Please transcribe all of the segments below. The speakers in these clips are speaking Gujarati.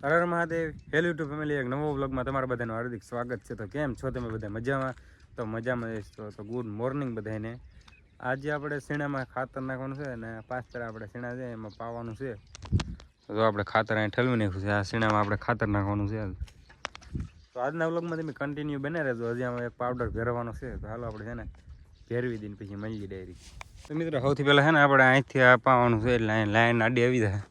Har Har Mahadev. Hello YouTube family, એક નવો વ્લોગમાં તમારા બધાનું હાર્દિક સ્વાગત છે. તો કેમ છો તમે બધા? મજામાં? તો મજામાં છો તો ગુડ મોર્નિંગ બધાને. આજે આપણે શીણામાં ખાતર નાખવાનું છે અને પાસ્તર આપણે શીણા છે એમાં પાવાનું છે. તો આપણે ખાતર અહીં ઠલવી નાખ્યું છે. આ શીણામાં આપણે ખાતર નાખવાનું છે. તો આજના વ્લોગમાં તમે કન્ટિન્યુ બને રહેજો. હજી આમાં એક પાવડર ભેરવાનો છે. તો હાલો આપણે છે ને ભેરવી દઈને પછી મળીએ ડાયરી. તો મિત્રો સૌથી પહેલાં છે ને આપણે અહીંથી આ પાવાનું છે એટલે અહીં લાઈન આડી આવી જાય.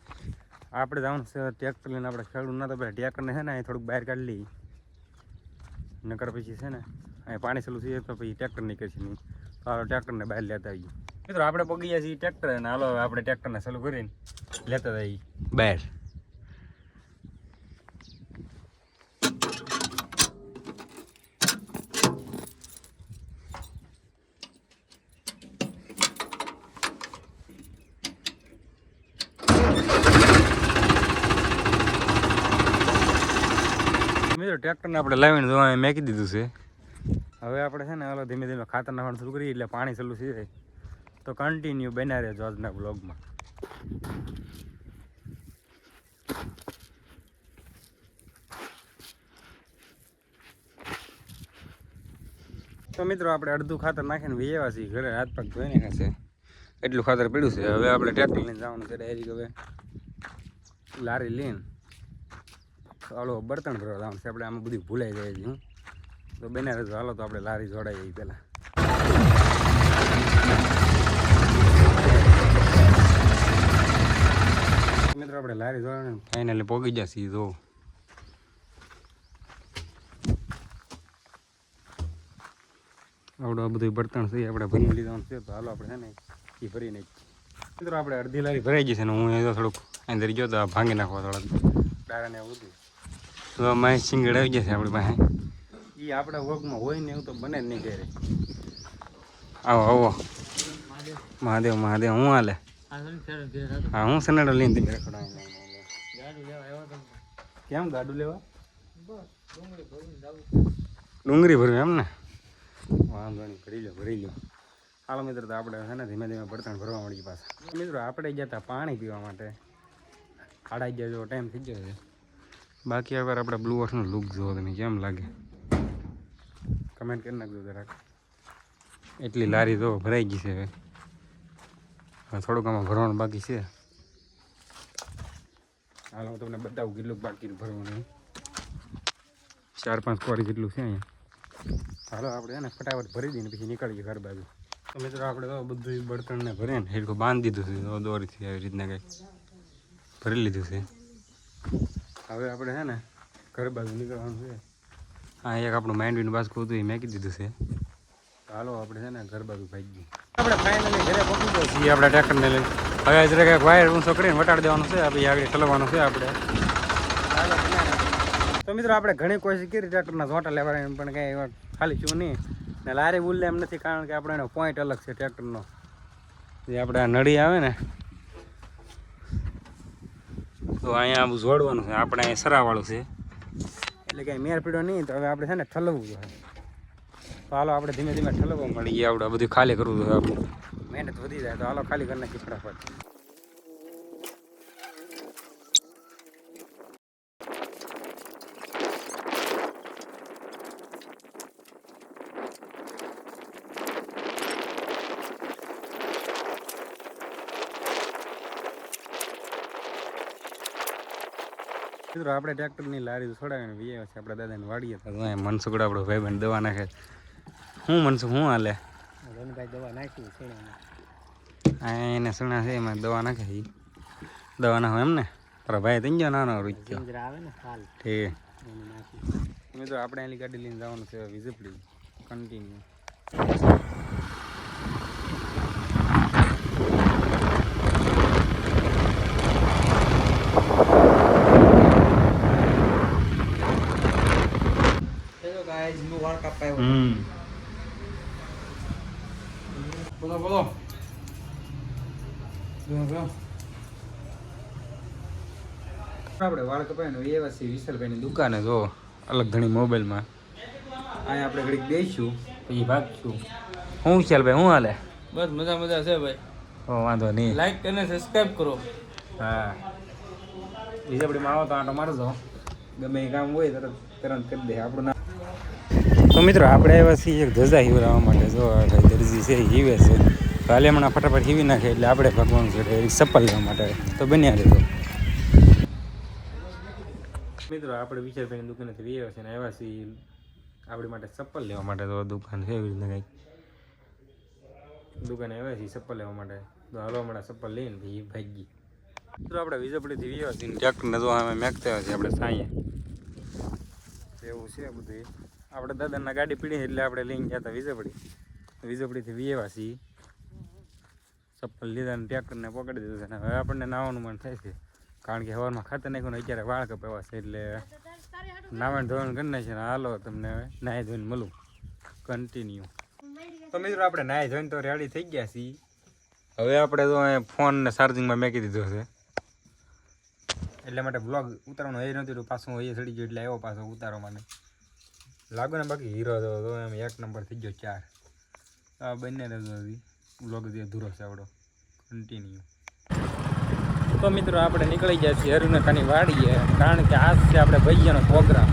આપણે જવાનું છે ટ્રેક્ટર લઈને. આપણે ખેડૂત ના તો પહેલાં ટ્રેક્ટરને છે ને અહીં થોડુંક બહાર કાઢી લઈએ, નકર પછી છે ને અહીં પાણી ચાલુ છે તો પછી ટ્રેક્ટર નીકળશે નહીં. તો હાલો ટ્રેક્ટરને બહાર લેતા આવીએ. મિત્રો આપણે પગી ગયા છીએ ટ્રેક્ટર અને હાલો આપણે ટ્રેક્ટરને ચાલુ કરીને લેતા જઈએ બહાર. મિત્રો ટ્રેક્ટરને આપણે લાવીને જોવા મેકી દીધું છે. હવે આપણે છે ને હાલો ધીમે ધીમે ખાતર નાખવાનું શરૂ કરીએ એટલે પાણી ચાલુ છે. તો કન્ટિન્યુ બના રહેજો આજના બ્લોગમાં. તો મિત્રો આપણે અડધું ખાતર નાખીને વેવા છીએ ઘરે, હાથ પગ ધોઈ નાખ્યા છે. એટલું ખાતર પડ્યું છે. હવે આપણે ટ્રેક્ટર લઈને જવાનું છે ડાયરેક્ટ. હવે લારી લઈને હાલો બર્તન ભરવા જવાનું છે. આપણે આમાં બધું ભૂલાઈ જાય છે. હું તો બના રહેજો. હાલો તો આપણે લારી જોડાઈએ પહેલાં. મિત્રો આપણે લારી જોડાને ફાઇનલી પોગી જશે. જો આવડું બધું બર્તન છે આપણે ભરી લીધવાનું છે. તો હાલો આપણે છે ને એ ભરી નાખીએ. મિત્રો આપણે અડધી લારી ભરાઈ ગઈ છે ને હું એ થોડુંક અંદર ગયો તો ભાંગી નાખવા થોડાક ડારાને એવું બધું. તો માહી સિંગડ આવી જશે આપણી પાસે. એ આપણા વર્કમાં હોય ને એવું તો બને જ નહીં ઘરે. આવો આવો મહાદેવ મહાદેવ. હું હાલે? હા હું સનેડો લઈને તમે રખડાવી. કેમ ગાડું લેવા? ડુંગળી ભરવી એમ ને? વાંધો નહીં, ભરી લો. હાલો મિત્રો તો આપણે છે ને ધીમે ધીમે બર્તન ભરવા મળી પાછા. મિત્રો આપણે ગયા હતા પાણી પીવા માટે. 8:30 જેવો ટાઈમ થઈ ગયો છે. બાકી અગર આપણે બ્લુ વોશનો લુક જોવો તમે કેમ લાગે કમેન્ટ કરી નાખજો જરાક. એટલી લારી તો ભરાઈ ગઈ છે. હવે થોડુંક આમાં ભરવાનું બાકી છે. હાલ હું તમને બતાવું કેટલું બાકી ભરવાનું. 4-5 કોરી જેટલું છે અહીંયા. હાલો આપણે એને ફટાફટ ભરી દઈને પછી નીકળીએ ઘર બાજુ. તો મિત્રો આપણે તો બધું બળતણને ભરીને હેડકો બાંધી દીધું છે. દોરીથી આવી રીતના કંઈક ભરી લીધું છે. હવે આપણે છે ને ઘર બાજુ નીકળવાનું છે. હા એક આપણું માંડવીનું બાસકું હતું એ મેકી દીધું છે. હાલો આપણે છે ને ઘર બાજુ ભાગીએ. આપણે ફાઇનલી ઘરે પહોંચી ગયા છીએ આપણા ટ્રેક્ટરને લઈને. હવે જરા કંઈક વાયર ઊંચો કરીને વટાડી દેવાનું છે. આપણે આગળ ચલાવવાનું છે આપણે. તો મિત્રો આપણે ઘણી કોશિશ કરી ટ્રેક્ટરના ઝોટા લેવાની પણ કંઈ ખાલી શું નહીં ને લારી બોલે એમ નથી. કારણ કે આપણે એનો પોઈન્ટ અલગ છે ટ્રેક્ટરનો. જે આપણે આ નળી આવે ને તો અહીંયા આવું જોડવાનું છે. આપણે અહીંયા સરાવાળું છે એટલે કંઈ મેર પીડો નહીં. તો હવે આપણે છે ને ઠલવવું જોઈએ. તો હાલો આપણે ધીમે ધીમે ઠલવવા મળી ગયા. આપણે બધું ખાલી કરવું જોઈએ. આપણું મહેનત વધી જાય. તો હાલો ખાલી કરી નાખી ફટાફટ. મિત્રો આપણે ટ્રેક્ટરની લારી છોડાવીને વીએ છે આપણા દાદાને વાડીએ. તો મનસુખ આપણો ભાઈબંધ દવા નાખે. હું મનસુખ હું હાલે? દવા નાખી એને સણા છે એમાં દવા નાખે. દવા નાખો એમ ને? તારા ભાઈ થઈ ગયો નાનો રૂચ ગયો. ઠીક મિત્રો આપણે એની ગાડી લઈને જવાનું છે વિઝિબલી કન્ટિન્યુ. બોલો બોલો. આપણે વાળ કપાઈને એવા છીએ વિશાલભાઈની દુકાને. જો અલગ ઘણી મોબાઈલમાં અહીંયા આપણે ઘડીક બેસીશું પછી ભાગશું. હું વિશાલભાઈ હું હાલે? બસ મજા મજા છે ભાઈ. વાંધો નહીં. લાઈક અને સબસ્ક્રાઇબ કરો. હા વિજયપડીમાં આવો તો આટો મારજો, ગમે એ કામ હોય તરત કરી દે આપણું નામ. તો મિત્રો આપણે આવ્યા છીએ એક ધજા હીવડાવવા માટે. જો ભાઈ દરજી છે હીવે છે, કાલે હમણાં ફટાફટ હીવી નાખે એટલે આપણે ભગવાન છે ચપ્પલ લેવા માટે. તો બન્યા રહેજો મિત્રો. આપણે વિચારભાઈની દુકાનેથી વીએ છે ને આવ્યા છીએ આપણી માટે ચપ્પલ લેવા માટે. તો દુકાન છે એવી રીતના કંઈક દુકાને આવ્યા છીએ ચપ્પલ લેવા માટે. તો હાલો હમણાં ચપ્પલ લઈને ભાઈ ભાગી. મિત્રો આપણે વિજયપડીથી વીએ છીએ ટ્રેક્ટરને તો અમે મેકતા આવ્યા છીએ આપણે સાંયે. એવું છે બધું. આપણે દાદાના ગાડી પીડી એટલે આપણે લઈને ગયા હતા વિજયપડીથી વીએવા છીએ. ચપ્પલ લીધા ને ટ્રેક્ટરને પકડી દીધું છે ને હવે આપણને નાવાનું મન થાય છે, કારણ કે હવારમાં ખાતર નાખ્યું ને અત્યારે વાળ કપાવા છે એટલે નાવાનું ધોવાનું કરી નાખીએ. હાલો તમને હવે નાહી ધોઈને મળું કન્ટિન્યુ. તો મિત્રો આપણે નાહી ધોઈને તો રેડી થઈ ગયા છીએ. હવે આપણે તો ફોનને ચાર્જિંગમાં મેકી દીધો છે એટલા માટે બ્લોગ ઉતારવાનું એ નહોતું. પાછું એ ચડી ગયો એટલે આવ્યો પાછો ઉતારવા મને લાગો ને. બાકી હીરો તો એમ 1 નંબર થઈ ગયો 4. આ બંને બ્લોગ જે અધૂરો છે આપણો કન્ટિન્યુ. તો મિત્રો આપણે નીકળી ગયા છીએ હરુનકાની વાડીએ, કારણ કે આજ છે આપણે ભૈયાનો પ્રોગ્રામ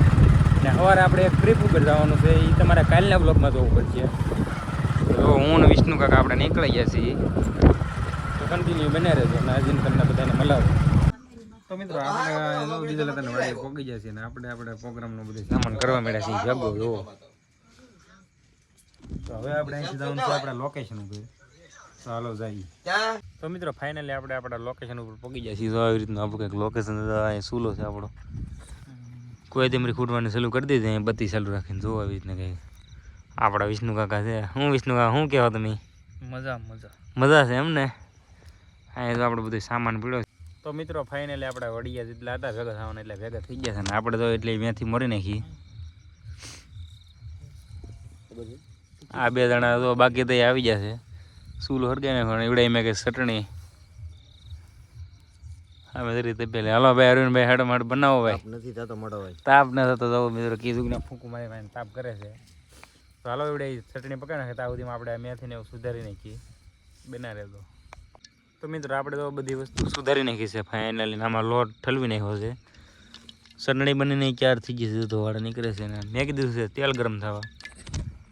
ને સવારે આપણે એક ટ્રીપ ઉપર જવાનું છે. એ તમારે કાલના બ્લોગમાં જોવું પડશે. તો હું ને વિષ્ણુ કાકા આપણે નીકળી ગયા છીએ. તો કન્ટિન્યુ બને રહેજો ને આજે તમને બધાને મલાવો. તો મિત્રો આપણે ડીઝલ હતા વાડીએ પહોંચી ગયા છીએ ને આપણે પ્રોગ્રામનું બધું સામાન કરવા માંડ્યા છીએ ભેગો જોવો. તો હવે આપણે અહીંથી જવાનું છે આપણા લોકેશન ઉપર. ચાલો જઈએ. તો મિત્રો ફાઇનલી આપણે આપણા લોકેશન ઉપર પહોંચી ગયા છીએ. તો આવી રીતનું આપણું કંઈક લોકેશન અહીંયા સૂલો છે આપણો. કોઈ તેમરી ખૂટવાની ચાલુ કરી દીધી અહીં બત્તી ચાલુ રાખીને. જો આવી રીતના કંઈક આપણા વિષ્ણુ કાકા છે. હું વિષ્ણુ કાકા શું કહેવા તમે? મજા છે એમ ને. અહીંયા તો આપણે બધું સામાન પીડ્યો. તો મિત્રો ફાઇનલી આપણે વડિયા જેટલા હતા ભેગા થવાના એટલે ભેગા થઈ ગયા છે ને આપણે તો એટલે ત્યાંથી મરી નાખી. આ 2 જણા તો બાકી તો આવી જશે. સૂલો હરગાઈ નાખવાનું એવડે મેં કે ચટણી અમે રીતે પેલા. હાલો ભાઈ અરવિંદભાઈ હાડો માડ બનાવો ભાઈ. નથી થતો મોટો ભાઈ, તાપ ન થતો તો મિત્રો કીધું કે ફૂંકું મારી ભાઈ તાપ કરે છે. તો હાલો એવડે ચટણી પકાવી નાખે ત્યાં સુધીમાં આપણે મેથીને એવું સુધારી નાખીએ. બના રહેતો. તો મિત્રો આપણે તો બધી વસ્તુ સુધારી નાખી છે ફાઇનલી. આમાં લોટ ઠલવી નાખ્યો છે. ચટણી બનીને ક્યાર થઈ ગઈ છે. તો વાળા નીકળે છે ને મેં કીધું છે તેલ ગરમ થવા.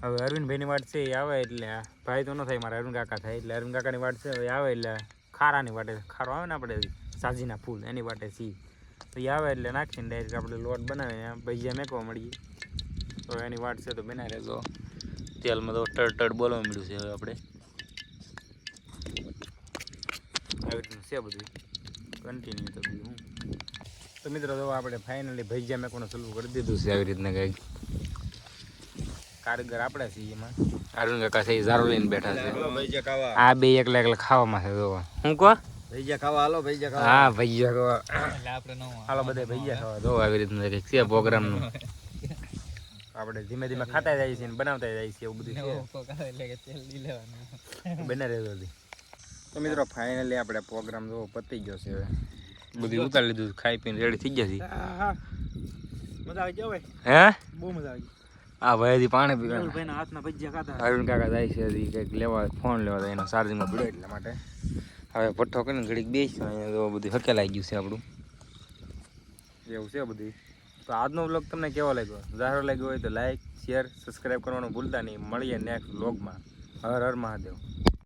હવે અરવિંદભાઈની વાટ છે એ આવે એટલે ભાઈ તો ન થાય મારા અરવિંદ કાકા થાય એટલે અરવિંદ કાકાની વાટ છે એ આવે એટલે ખારાની વાટે ખારો આવે ને આપણે સાજીના ફૂલ એની વાટે સી તો એ આવે એટલે નાખીને ડાયરેક્ટ આપણે લોટ બનાવીને ભજીયા મેકવા મળીએ. તો એની વાટ છે તો બનાવી રહેજો. તેલમાં તો ટડ બોલવા મળ્યું છે હવે આપણે આવી રીતનું છે બધું કન્ટિન્યુ. તો બીજું તો મિત્રો તો આપણે ફાઇનલી ભજીયા મેકવાનું ચાલુ કરી દીધું છે. આવી રીતના કંઈક કારીગર આપણે છીએ એમાં. અરુણ કાકા છે ઝારો લઈને બેઠા છે. આ 2 એકલા ખાવામાં છે. જોવા હું કહો ભજીયા ખાવા. હાલો ભજીયા ખાવા. હા ભજીયા ખાવા એટલે આપણે ન હાલો બધા ભજીયા ખાવા. જો આવી રીતનું કંઈક છે પ્રોગ્રામનું. આપણે ધીમે ધીમે ખાતા જઈએ છીએ બનાવતા જઈએ છીએ એવું બધું છે. બને રહેતો હતી. તો મિત્રો ફાઇનલી આપણે પ્રોગ્રામ જો પતી ગયો છે. હવે બધું ઉતારી લીધું, ખાઈ પીને રેડી થઈ ગયા છે. મજા આવી ગયો ભાઈ. હે બહુ મજા આવી. આ ભાઈથી પાણી પીવાનું ભાઈના હાથના ભજીયા ખાતા. અરુણ કાકા જાય છે હજી કંઈક લેવા ફોન લેવા એનો ચાર્જિંગમાં પડ્યો એટલા માટે હવે ભઠ્ઠો કરીને ઘડીક બેસીશું. અહીંયા તો બધું હકેલાઈ ગયું છે આપણું એવું છે બધું. તો આજનો વ્લોગ તમને કેવો લાગ્યો? સારો લાગ્યો હોય તો લાઈક શેર સબસ્ક્રાઈબ કરવાનું ભૂલતા નહીં. મળીએ નેક્સ્ટ વ્લોગમાં. હર હર મહાદેવ.